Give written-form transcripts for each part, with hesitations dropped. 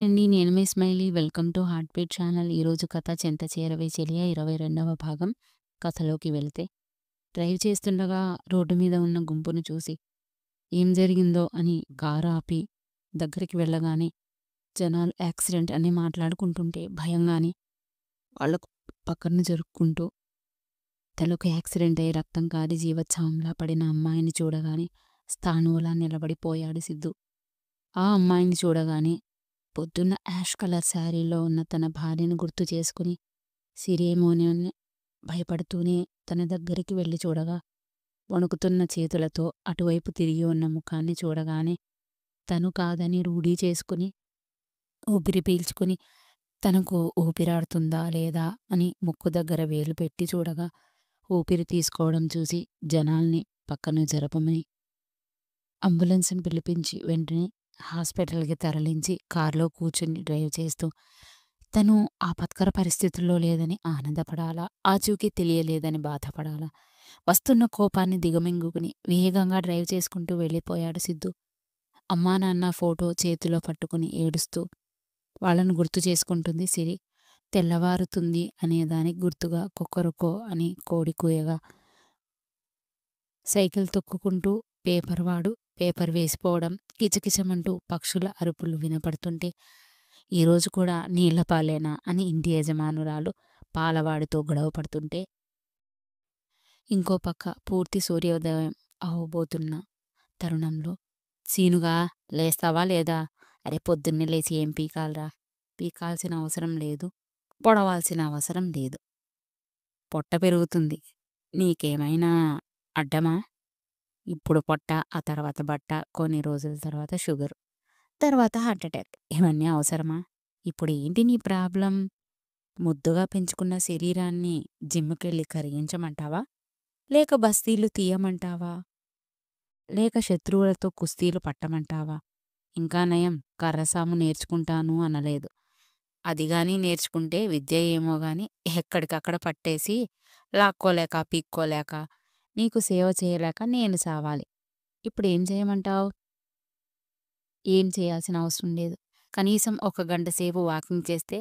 అండి. నేను మీ Smiley. Welcome to heart beat channel. ఈరోజు కథ 'చెంత చేరవే చెలియా' 22వ భాగం. కథలోకి వెళ్తే, డ్రైవ్ చేస్తుండగా రోడ్డు మీద ఉన్న గుంపును చూసి ఏం జరిగిందో అని కారు ఆపి దగ్గరికి వెళ్ళగానే జనాలు యాక్సిడెంట్ అని మాట్లాడుకుంటుంటే భయంగానే వాళ్ళకు పక్కన జరుపుకుంటూ తలకు యాక్సిడెంట్ అయి రక్తం కారి జీవోత్సవంలా పడిన అమ్మాయిని చూడగానే స్థాణువులా నిలబడిపోయాడు సిద్ధు. ఆ అమ్మాయిని చూడగానే పొద్దున్న యాష్ కలర్ శారీలో ఉన్న తన భార్యను గుర్తు చేసుకుని సిరేమోనియన్ని భయపడుతూనే తన దగ్గరికి వెళ్ళి చూడగా, వణుకుతున్న చేతులతో అటువైపు తిరిగి ఉన్న ముఖాన్ని చూడగానే తను కాదని రూఢీ చేసుకుని ఊపిరి పీల్చుకుని తనకు ఊపిరాడుతుందా లేదా అని ముక్కు దగ్గర వేలు పెట్టి చూడగా ఊపిరి తీసుకోవడం చూసి జనాల్ని పక్కన జరపమని అంబులెన్స్ని పిలిపించి వెంటనే హాస్పిటల్కి తరలించి కారులో కూర్చుని డ్రైవ్ చేస్తూ తను ఆపత్కర పరిస్థితుల్లో లేదని ఆనందపడాలా, ఆచూకీ తెలియలేదని బాధపడాలా, వస్తున్న కోపాన్ని దిగమింగుకుని వేగంగా డ్రైవ్ చేసుకుంటూ వెళ్ళిపోయాడు సిద్ధు. అమ్మా నాన్న ఫోటో చేతిలో పట్టుకుని ఏడుస్తూ వాళ్ళను గుర్తు చేసుకుంటుంది సిరి. తెల్లవారుతుంది అనేదానికి గుర్తుగా కొక్కరుకో అని కోడి కూయగా సైకిల్ తొక్కుకుంటూ పేపర్ వేసిపోవడం, కిచకిచమంటూ పక్షుల అరుపులు వినపడుతుంటే ఈరోజు కూడా నీళ్లపాలేనా అని ఇంటి యజమానురాలు పాలవాడితో గొడవ పడుతుంటే, ఇంకో పక్క పూర్తి సూర్యోదయం అవబోతున్న తరుణంలో సీనుగా లేస్తావా లేదా? అరే పొద్దున్నే లేచి ఏం పీకాలరా? పీకాల్సిన అవసరం లేదు, పొడవాల్సిన అవసరం లేదు. పొట్ట పెరుగుతుంది, నీకేమైనా అడ్డమా? ఇప్పుడు పొట్ట, ఆ తర్వాత బట్ట, కొన్ని రోజుల తర్వాత షుగర్, తర్వాత హార్ట్ అటాక్. ఇవన్నీ అవసరమా? ఇప్పుడు ఏంటి నీ ప్రాబ్లం? ముద్దుగా పెంచుకున్న శరీరాన్ని జిమ్ముకెళ్ళి కరిగించమంటావా? లేక బస్తీలు తీయమంటావా? లేక శత్రువులతో కుస్తీలు పట్టమంటావా? ఇంకా నయం, కర్రసాము నేర్చుకుంటాను అనలేదు. అదిగాని నేర్చుకుంటే విద్య ఏమో గాని ఎక్కడికక్కడ పట్టేసి లాక్కోలేక పీక్కోలేక నీకు సేవ చేయలేక నేను సావాలి. ఇప్పుడేం చేయమంటావు? ఏం చేయాల్సిన అవసరం లేదు. కనీసం ఒక గంట సేపు వాకింగ్ చేస్తే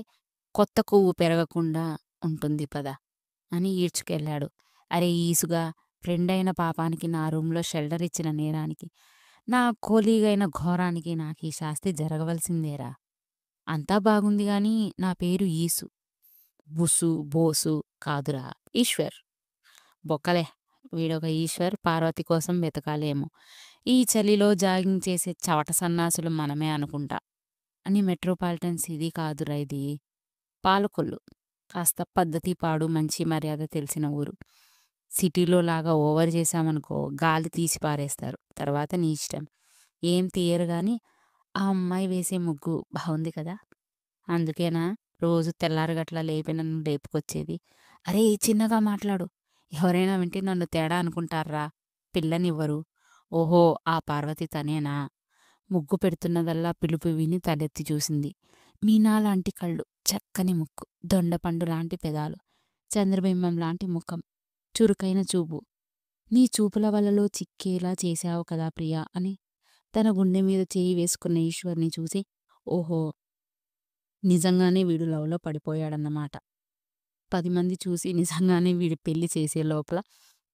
కొత్త కొవ్వు పెరగకుండా ఉంటుంది పద అని ఈడ్చుకెళ్ళాడు. అరే ఈసుగా, ఫ్రెండైన పాపానికి నా రూంలో షెల్టర్ ఇచ్చిన నేరానికి, నా కోలీగైన ఘోరానికి నాకు ఈ శాస్తి జరగవలసిందేరా. అంతా బాగుంది గాని నా పేరు ఈసు, బుసు బోసు కాదురా, ఈశ్వర్. బొక్కలే, వీడొక ఈశ్వర్, పార్వతి కోసం వెతకాలేమో. ఈ చలిలో జాగింగ్ చేసే చవట సన్నాసులు మనమే అనుకుంటా అని. మెట్రోపాలిటన్ సిటీ కాదురా ఇది, పాలకొల్లు. కాస్త పద్ధతి పాడు మంచి మర్యాద తెలిసిన ఊరు. సిటీలో లాగా ఓవర్ చేశామనుకో గాలి తీసి పారేస్తారు. తర్వాత నీ ఇష్టం. ఏం తీయరు గాని ఆ అమ్మాయి వేసే ముగ్గు బాగుంది కదా, అందుకేనా రోజు తెల్లారగట్ల లేపి నన్ను లేపుకొచ్చేది. అరే చిన్నగా మాట్లాడు, ఎవరైనా వింటే నన్ను తేడా అనుకుంటారా? పిల్లనివ్వరు. ఓహో ఆ పార్వతి తనేనా? ముగ్గు పెడుతున్నదల్లా పిలుపు విని తలెత్తి చూసింది. మీనాలాంటి కళ్ళు, చక్కని ముక్కు, దొండపండు లాంటి పెదాలు, చంద్రబింబం లాంటి ముఖం, చురుకైన చూపు. నీ చూపుల వలలో చిక్కేలా చేశావు కదా ప్రియా అని తన గుండె మీద చేయి వేసుకున్న ఈశ్వర్ని చూసి, ఓహో నిజంగానే వీడు లవ్లో పడిపోయాడన్నమాట. 10 మంది చూసి నిజంగానే వీడి పెళ్లి చేసే లోపల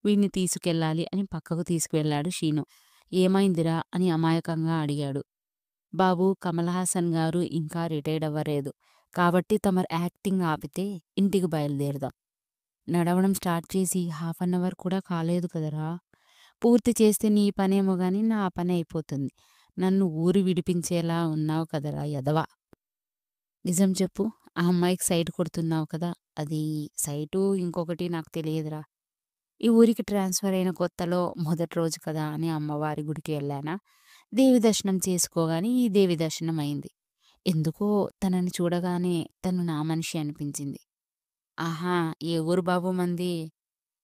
వీడిని తీసుకెళ్ళాలి అని పక్కకు తీసుకువెళ్ళాడు శీను. ఏమైందిరా అని అమాయకంగా అడిగాడు. బాబు, కమల్ హాసన్ గారు ఇంకా రిటైర్డ్ అవ్వలేదు కాబట్టి తమరు యాక్టింగ్ ఆపితే ఇంటికి బయలుదేరదాం. నడవడం స్టార్ట్ చేసి హాఫ్ అన్ అవర్ కూడా కాలేదు కదరా. పూర్తి చేస్తే నీ పనేమో గాని నా పని అయిపోతుంది. నన్ను ఊరు విడిపించేలా ఉన్నావు కదరా యదవా. నిజం చెప్పు, ఆ అమ్మాయికి సైట్ కొడుతున్నావు కదా, అది సైటు ఇంకొకటి నాకు తెలియదురా. ఈ ఊరికి ట్రాన్స్ఫర్ అయిన కొత్తలో మొదటి రోజు కదా అని అమ్మవారి గుడికి వెళ్ళానా, దేవి దర్శనం చేసుకోగానే ఈ దేవి దర్శనం అయింది. ఎందుకో తనని చూడగానే తను నా మనిషి అనిపించింది. ఆహా, ఏ ఊరు బాబు మంది?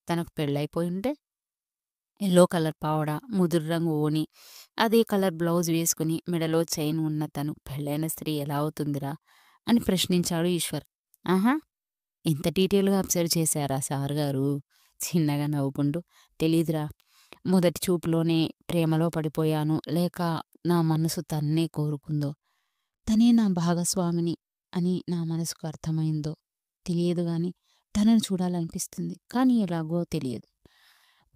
తనకు పెళ్ళైపోయింటే ఎల్లో కలర్ పావడ, ముదురు రంగు ఓని, అదే కలర్ బ్లౌజ్ వేసుకుని మెడలో చైన్ ఉన్న తను పెళ్ళైన స్త్రీ ఎలా అవుతుందిరా అని ప్రశ్నించాడు ఈశ్వర్. ఆహా, ఇంత డీటెయిల్గా అబ్జర్వ్ చేశారా సార్ గారు? చిన్నగా నవ్వుకుంటూ, తెలీదురా, మొదటి చూపులోనే ప్రేమలో పడిపోయాను, లేక నా మనసు తన్నే కోరుకుందో. తనే నా భాగస్వామిని అని నా మనసుకు అర్థమైందో తెలియదు గాని తనను చూడాలనిపిస్తుంది. కానీ ఎలాగో తెలియదు.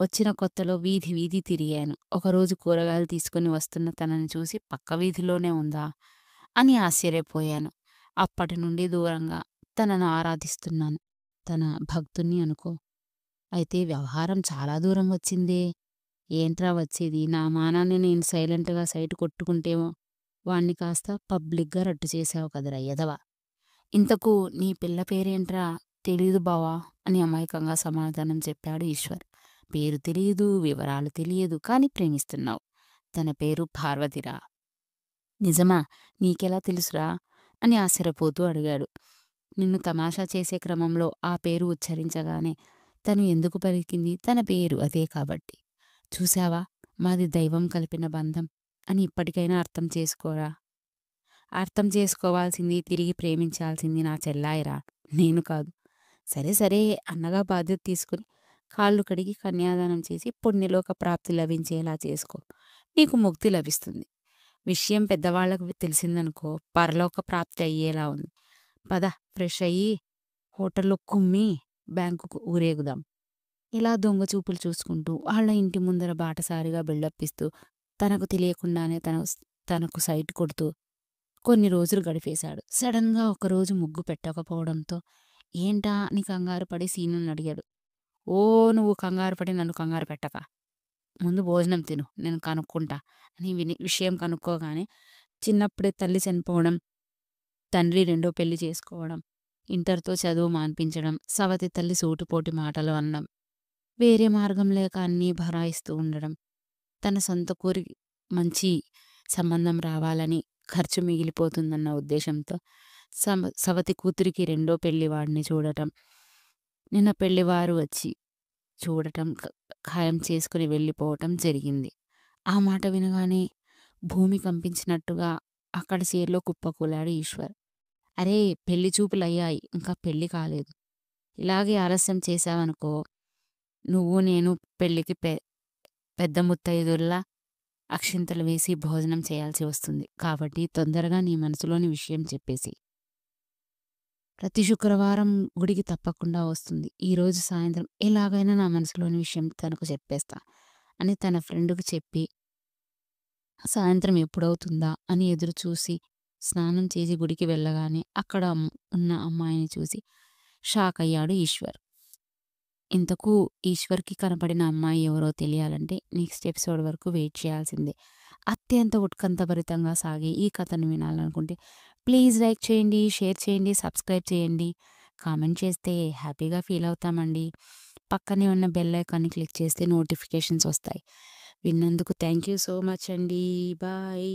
వచ్చిన కొత్తలో వీధి వీధి తిరిగాను. ఒకరోజు కూరగాయలు తీసుకొని వస్తున్న తనని చూసి పక్క వీధిలోనే ఉందా అని ఆశ్చర్యపోయాను. అప్పటి నుండి దూరంగా తనను ఆరాధిస్తున్నాను. తన భక్తుణ్ణి అనుకో. అయితే వ్యవహారం చాలా దూరం వచ్చిందే. ఏంట్రా వచ్చేది? నా మానాన్ని నేను సైలెంట్‌గా సైట్ కొట్టుకుంటేమో వాణ్ణి కాస్త పబ్లిక్‌గా రట్టు చేశావు కదరా ఎదవ! ఇంతకు నీ పిల్ల పేరేంట్రా? తెలీదు బావా అని అమాయకంగా సమాధానం చెప్పాడు ఈశ్వర్. పేరు తెలియదు, వివరాలు తెలియదు, కానీ ప్రేమిస్తున్నావు. తన పేరు పార్వతిరా. నిజమా? నీకెలా తెలుసురా? అని ఆశ్చర్యపోతూ అడిగాడు. నిన్ను తమాషా చేసే క్రమంలో ఆ పేరు ఉచ్చరించగానే తను ఎందుకు పలికింది? తన పేరు అదే కాబట్టి. చూశావా? మాది దైవం కలిపిన బంధం అని ఇప్పటికైనా అర్థం చేసుకోరా. అర్థం చేసుకోవాల్సింది, తిరిగి ప్రేమించాల్సింది నా చెల్లాయిరా, నేను కాదు. సరే సరే అన్నగా బాధ్యత తీసుకుని కాళ్ళు కడిగి కన్యాదానం చేసి పుణ్యలోక ప్రాప్తి లభించేలా చేసుకో. నీకు ముక్తి లభిస్తుంది. విషయం పెద్దవాళ్ళకు తెలిసిందనుకో పరలోక ప్రాప్తి అయ్యేలా ఉంది. పద ఫ్రెష్ అయ్యి హోటల్లో కుమ్మి బ్యాంకుకు ఊరేగుదాం. ఇలా దొంగ చూపులు చూసుకుంటూ వాళ్ళ ఇంటి ముందర బాటసారిగా బిల్డప్ ఇస్తూ తనకు తెలియకుండానే తనకు సైట్ కొడుతూ కొన్ని రోజులు గడిపేశాడు. సడన్‌గా ఒకరోజు ముగ్గు పెట్టకపోవడంతో ఏంటా అని కంగారు పడి సీనుని అడిగాడు. ఓ నువ్వు కంగారు పడి నన్ను కంగారు పెట్టక. ముందు భోజనం తిను నేను కనుక్కుంటా అని విషయం కనుక్కోగానే చిన్నప్పుడే తల్లి చనిపోవడం, తండ్రి రెండో పెళ్లి చేసుకోవడం, ఇంటర్‌తో చదువు మాన్పించడం, సవతి తల్లి సూటిపోటి మాటలు అనడం, వేరే మార్గం లేక అన్నీ భరాయిస్తూ ఉండడం, తన సొంత కూరికి మంచి సంబంధం రావాలని ఖర్చు మిగిలిపోతుందన్న ఉద్దేశంతో సవతి కూతురికి రెండో పెళ్లివాడిని చూడటం, నిన్న పెళ్లివారు వచ్చి చూడటం ఖాయం చేసుకుని వెళ్ళిపోవటం జరిగింది. ఆ మాట వినగానే భూమి కంపించినట్టుగా అక్కడ చైర్‌లో కుప్పకూలాడు ఈశ్వర్. అరే! పెళ్లి చూపులయ్యాయి. ఇంకా పెళ్లి కాలేదు. ఇలాగే ఆలస్యం చేశావనుకో నువ్వు నేను పెళ్ళికి పెద్ద ముత్తైదుల్లా అక్షింతలు వేసి భోజనం చేయాల్సి వస్తుంది. కాబట్టి తొందరగా నీ మనసులోని విషయం చెప్పేసేయ్. ప్రతి శుక్రవారం గుడికి తప్పకుండా వస్తుంది. ఈరోజు సాయంత్రం ఎలాగైనా నా మనసులోని విషయం తనకు చెప్పేస్తా అని తన ఫ్రెండ్‌కి చెప్పి సాయంత్రం ఎప్పుడవుతుందా అని ఎదురు చూసి స్నానం చేసి గుడికి వెళ్ళగానే అక్కడ ఉన్న అమ్మాయిని చూసి షాక్ అయ్యాడు ఈశ్వర్. ఇంతకు ఈశ్వర్‌కి కనపడిన అమ్మాయి ఎవరో తెలియాలంటే నెక్స్ట్ ఎపిసోడ్ వరకు వెయిట్ చేయాల్సిందే. అత్యంత ఉత్కంఠభరితంగా సాగే ఈ కథను వినాలనుకుంటే ప్లీజ్ లైక్ చేయండి, షేర్ చేయండి, సబ్స్క్రైబ్ చేయండి. కామెంట్ చేస్తే హ్యాపీగా ఫీల్ అవుతామండి. పక్కనే ఉన్న బెల్ ఐకాన్‌ని క్లిక్ చేస్తే నోటిఫికేషన్స్ వస్తాయి. విన్నందుకు థ్యాంక్ యూ సో మచ్ అండి. బాయ్.